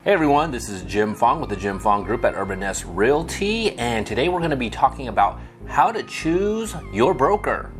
Hey everyone, this is Jim Fong with the Jim Fong Group at Urban Nest Realty, and today we're going to be talking about how to choose your broker.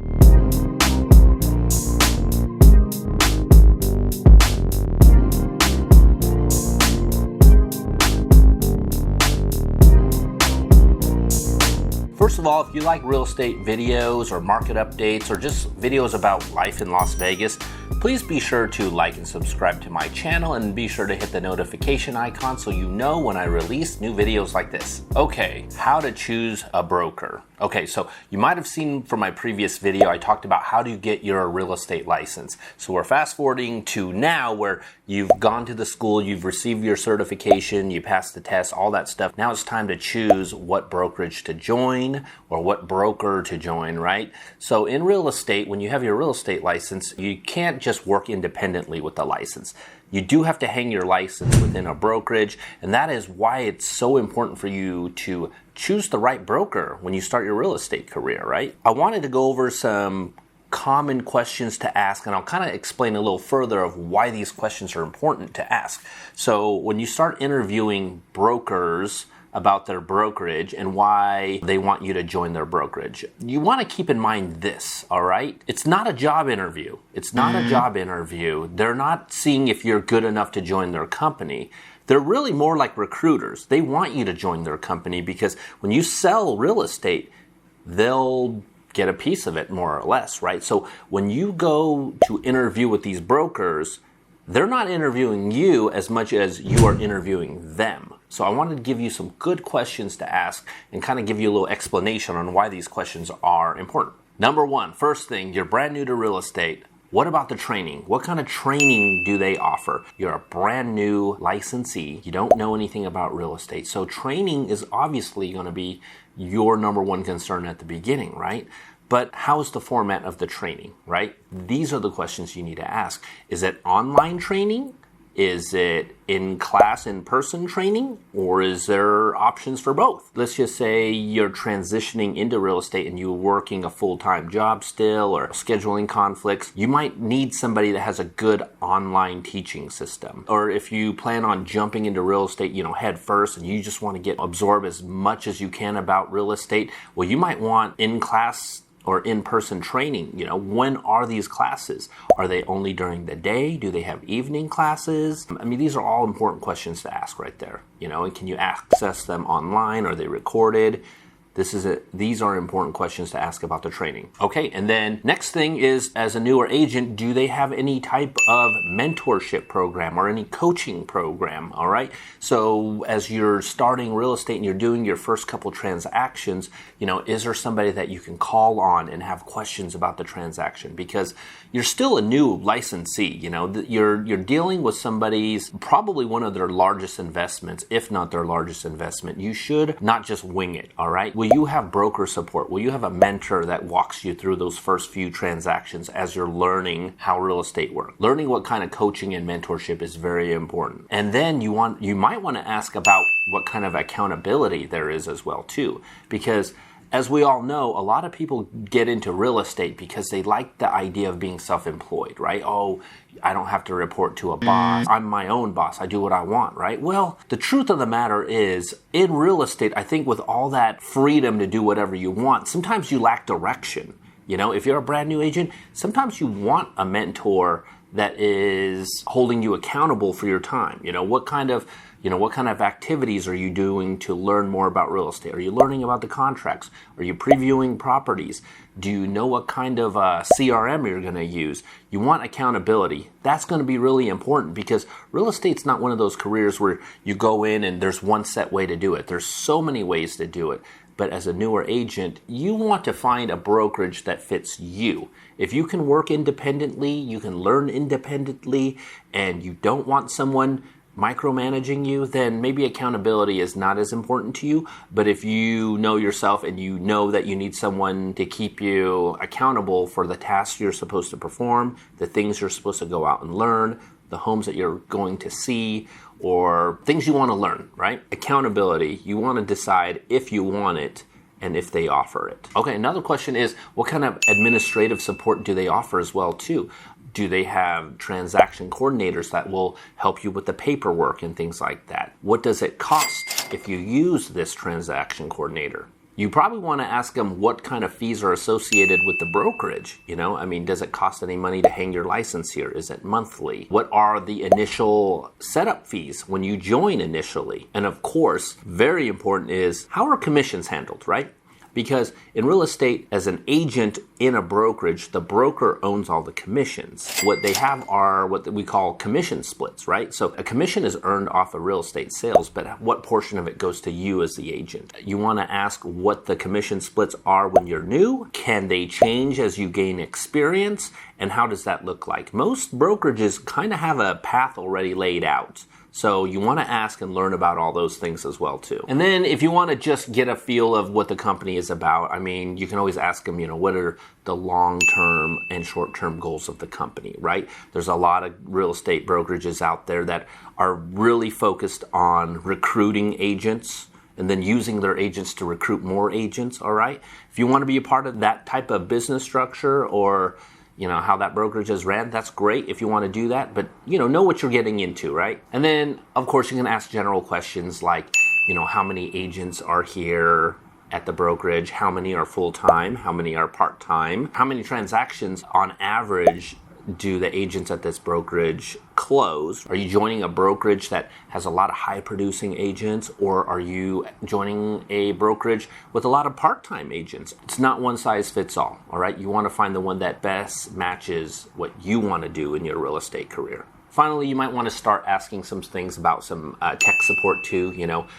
First of all, if you like real estate videos or market updates or just videos about life in Las Vegas, please be sure to like and subscribe to my channel and be sure to hit the notification icon so you know when I release new videos like this. Okay, how to choose a broker. Okay, so you might have seen from my previous video, I talked about how to get your real estate license. So we're fast forwarding to now where you've gone to the school, you've received your certification, you passed the test, all that stuff. Now it's time to choose what brokerage to join or what broker to join, right? So in real estate, when you have your real estate license, you can't just work independently with the license. You do have to hang your license within a brokerage, and that is why it's so important for you to choose the right broker when you start your real estate career, right? I wanted to go over some common questions to ask, and I'll kind of explain a little further of why these questions are important to ask. So when you start interviewing brokers about their brokerage and why they want you to join their brokerage, you want to keep in mind this, all right? It's not a job interview. It's not a job interview. They're not seeing if you're good enough to join their company. They're really more like recruiters. They want you to join their company because when you sell real estate, they'll get a piece of it more or less, right? So when you go to interview with these brokers, they're not interviewing you as much as you are interviewing them. So I wanted to give you some good questions to ask and kind of give you a little explanation on why these questions are important. Number one, first thing, you're brand new to real estate. What about the training? What kind of training do they offer? You're a brand new licensee. You don't know anything about real estate. So training is obviously going to be your number one concern at the beginning, right? But how's the format of the training, right? These are the questions you need to ask. Is it online training? Is it in-class, in-person training? Or is there options for both? Let's just say you're transitioning into real estate and you're working a full-time job still or scheduling conflicts. You might need somebody that has a good online teaching system. Or if you plan on jumping into real estate, head first and you just want to absorb as much as you can about real estate, well, you might want in-class or in-person training. When are these classes? Are they only during the day? Do they have evening classes? I mean, these are all important questions to ask right there. And can you access them online? Are they recorded? These are important questions to ask about the training. Okay, and then next thing is, as a newer agent, do they have any type of mentorship program or any coaching program, all right? So as you're starting real estate and you're doing your first couple transactions, is there somebody that you can call on and have questions about the transaction? Because you're still a new licensee, you're dealing with somebody's, probably one of their largest investments, if not their largest investment. You should not just wing it, all right? Will you have broker support? Will you have a mentor that walks you through those first few transactions as you're learning how real estate works? Learning what kind of coaching and mentorship is very important. And then you might want to ask about what kind of accountability there is as well too, because as we all know, a lot of people get into real estate because they like the idea of being self-employed, right? Oh, I don't have to report to a boss. I'm my own boss. I do what I want, right? Well, the truth of the matter is, in real estate, I think with all that freedom to do whatever you want, sometimes you lack direction. If you're a brand new agent, sometimes you want a mentor that is holding you accountable for your time. What kind of activities are you doing to learn more about real estate? Are you learning about the contracts? Are you previewing properties? Do you know what kind of CRM you're going to use? You want accountability. That's going to be really important because real estate's not one of those careers where you go in and there's one set way to do it. There's so many ways to do it. But as a newer agent, you want to find a brokerage that fits you. If you can work independently, you can learn independently, and you don't want someone micromanaging you, then maybe accountability is not as important to you. But if you know yourself and you know that you need someone to keep you accountable for the tasks you're supposed to perform, the things you're supposed to go out and learn, the homes that you're going to see, or things you want to learn, right? Accountability, you want to decide if you want it and if they offer it. Okay, another question is, what kind of administrative support do they offer as well too? Do they have transaction coordinators that will help you with the paperwork and things like that? What does it cost if you use this transaction coordinator? You probably want to ask them what kind of fees are associated with the brokerage. I mean, does it cost any money to hang your license here? Is it monthly? What are the initial setup fees when you join initially? And of course, very important is, how are commissions handled, right? Because in real estate, as an agent in a brokerage, the broker owns all the commissions. What they have are what we call commission splits, right? So a commission is earned off of real estate sales, but what portion of it goes to you as the agent? You want to ask what the commission splits are when you're new. Can they change as you gain experience? And how does that look like? Most brokerages kind of have a path already laid out. So you want to ask and learn about all those things as well too. And then if you want to just get a feel of what the company is about, I mean, you can always ask them, what are the long-term and short-term goals of the company, right? There's a lot of real estate brokerages out there that are really focused on recruiting agents and then using their agents to recruit more agents, all right? If you want to be a part of that type of business structure, or how that brokerage is ran, that's great if you want to do that, but know what you're getting into, right? And then of course you can ask general questions like, how many agents are here at the brokerage? How many are full-time? How many are part-time? How many transactions on average do the agents at this brokerage close? Are you joining a brokerage that has a lot of high producing agents, or are you joining a brokerage with a lot of part-time agents? It's not one size fits all right? You want to find the one that best matches what you want to do in your real estate career. Finally, you might want to start asking some things about some tech support too.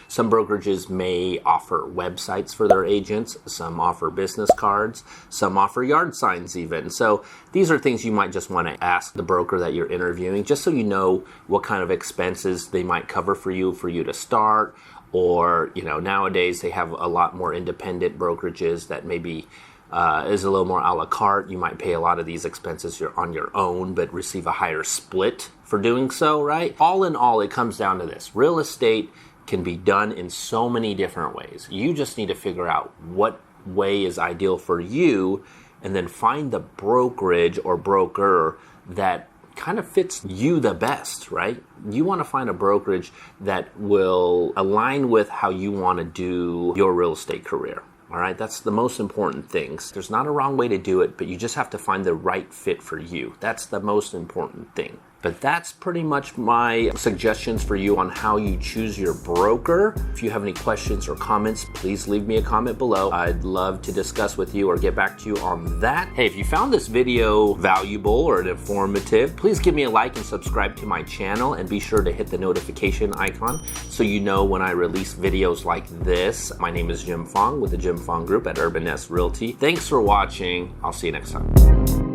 Some brokerages may offer websites for their agents. Some offer business cards. Some offer yard signs even. So these are things you might just want to ask the broker that you're interviewing, just so you know what kind of expenses they might cover for you to start. Or, nowadays they have a lot more independent brokerages that maybe is a little more a la carte. You might pay a lot of these expenses on your own, but receive a higher split for doing so, right? All in all, it comes down to this. Real estate can be done in so many different ways. You just need to figure out what way is ideal for you, and then find the brokerage or broker that kind of fits you the best, right? You want to find a brokerage that will align with how you want to do your real estate career. All right, that's the most important things. There's not a wrong way to do it, but you just have to find the right fit for you. That's the most important thing. But that's pretty much my suggestions for you on how you choose your broker. If you have any questions or comments, please leave me a comment below. I'd love to discuss with you or get back to you on that. Hey, if you found this video valuable or informative, please give me a like and subscribe to my channel, and be sure to hit the notification icon so you know when I release videos like this. My name is Jim Fong with the Jim Fong Group at Urban Nest Realty. Thanks for watching. I'll see you next time.